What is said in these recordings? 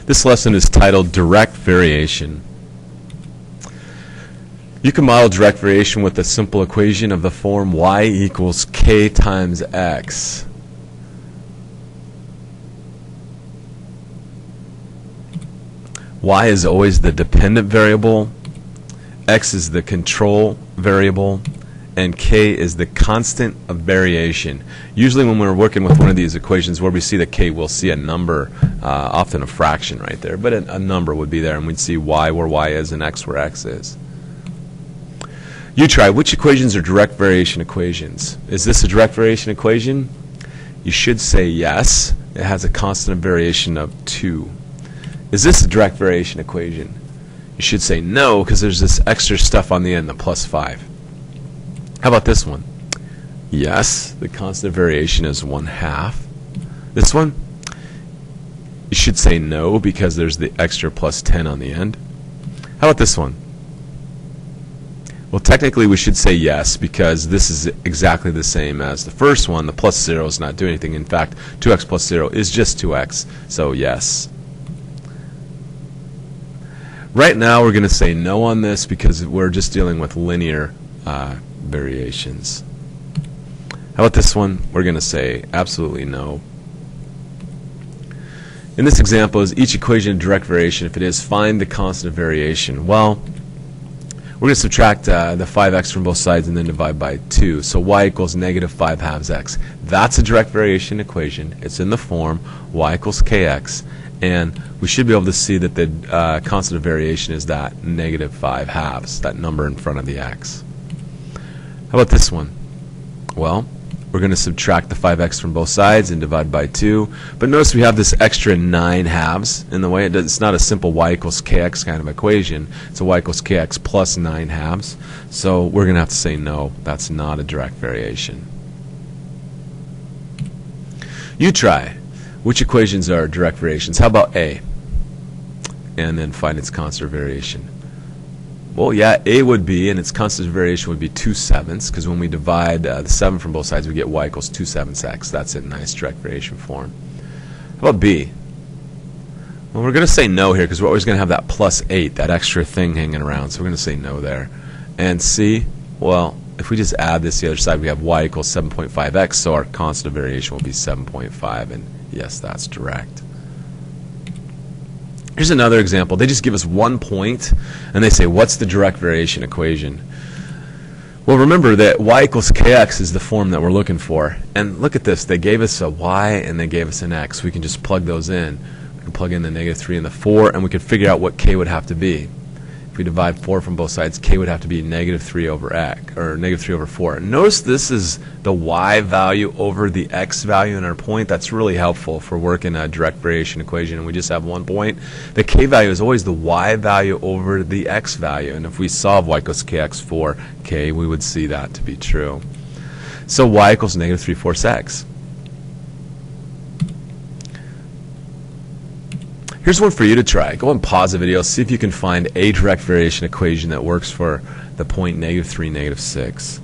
This lesson is titled Direct Variation. You can model direct variation with a simple equation of the form y equals k times x. Y is always the dependent variable, x is the control variable, and k is the constant of variation. Usually when we're working with one of these equations where we see the k, we'll see a number, often a fraction right there, but a number would be there, and we'd see y where y is and x where x is. You try. Which equations are direct variation equations? Is this a direct variation equation? You should say yes. It has a constant of variation of 2. Is this a direct variation equation? You should say no, because there's this extra stuff on the end, the plus 5. How about this one? Yes, the constant of variation is 1/2. This one? You should say no, because there's the extra plus 10 on the end. How about this one? Well, technically we should say yes, because this is exactly the same as the first one. The plus 0 is not doing anything. In fact, 2x plus 0 is just 2x, so yes. Right now we're going to say no on this because we're just dealing with linear variations. How about this one? We're going to say absolutely no. In this example, is each equation a direct variation? If it is, find the constant of variation. Well, we're going to subtract the 5x from both sides and then divide by 2. So y equals negative 5/2 x. That's a direct variation equation. It's in the form y equals kx. And we should be able to see that the constant of variation is that negative 5/2, that number in front of the x. How about this one? Well, we're going to subtract the 5x from both sides and divide by 2. But notice we have this extra 9/2 in the way. It's not a simple y equals kx kind of equation. It's a y equals kx plus 9/2. So we're going to have to say no. That's not a direct variation. You try. Which equations are direct variations? How about A? And then find its constant of variation. Well, yeah, A would be, and its constant of variation would be 2/7, because when we divide the 7 from both sides, we get y equals 2/7 x. That's a nice direct variation form. How about B? Well, we're going to say no here, because we're always going to have that plus 8, that extra thing hanging around, so we're going to say no there. And C, well, if we just add this to the other side, we have y equals 7.5x, so our constant of variation will be 7.5, and yes, that's direct. Here's another example. They just give us 1 point, and they say, what's the direct variation equation? Well, remember that y equals kx is the form that we're looking for. And look at this. They gave us a y, and they gave us an x. We can just plug those in. We can plug in the negative 3 and the 4, and we can figure out what k would have to be. If we divide 4 from both sides, k would have to be negative 3 over x, or negative 3 over 4. Notice this is the y value over the x value in our point. That's really helpful for working a direct variation equation, and we just have 1 point. The k value is always the y value over the x value, and if we solve y equals kx for k, we would see that to be true. So y equals negative 3/4 x. Here's one for you to try. Go and pause the video, see if you can find a direct variation equation that works for the point negative 3, negative 6.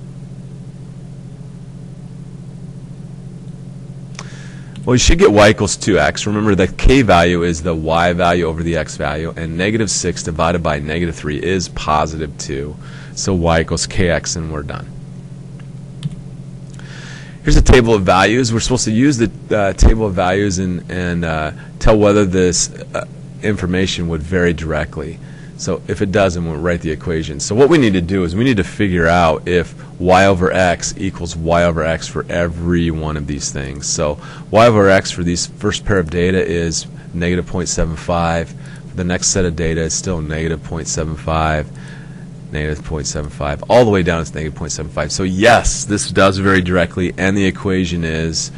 Well, you should get y equals 2x. Remember, the k value is the y value over the x value, and negative 6 divided by negative 3 is positive 2. So y equals kx, and we're done. Here's a table of values. We're supposed to use the table of values and tell whether this information would vary directly. So if it doesn't, we'll write the equation. So what we need to do is we need to figure out if y over x equals y over x for every one of these things. So y over x for these first pair of data is negative 0.75. For the next set of data is still negative 0.75. Negative 0.75, all the way down to negative 0.75. So yes, this does vary directly, and the equation is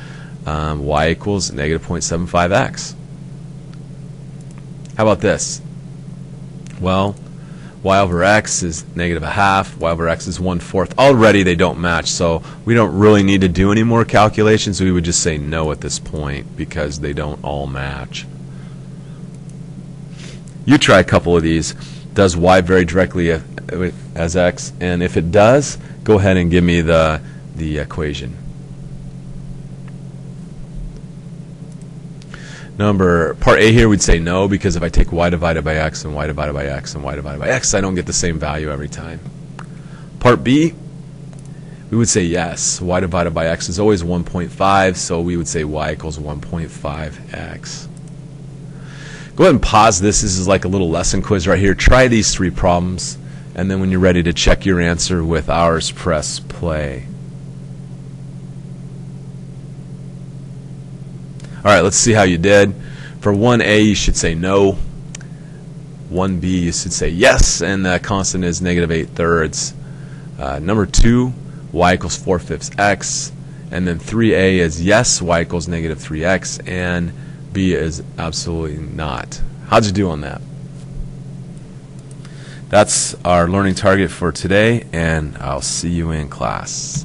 y equals negative 0.75x. How about this? Well, y over x is negative 1/2, y over x is 1/4. Already they don't match, so we don't really need to do any more calculations. We would just say no at this point because they don't all match. You try a couple of these. Does y vary directly as x? And if it does, go ahead and give me the equation. Part A here, we'd say no, because if I take y divided by x and y divided by x and y divided by x, I don't get the same value every time. Part B, we would say yes. Y divided by x is always 1.5, so we would say y equals 1.5x. Go ahead and pause this. This is like a little lesson quiz right here. Try these 3 problems, and then when you're ready to check your answer with ours, press play. All right, let's see how you did. For 1A, you should say no. 1B, you should say yes, and the constant is -8/3. Number 2, y equals 4/5 x. And then 3A is yes, y equals -3x. And B is absolutely not. How'd you do on that? That's our learning target for today, and I'll see you in class.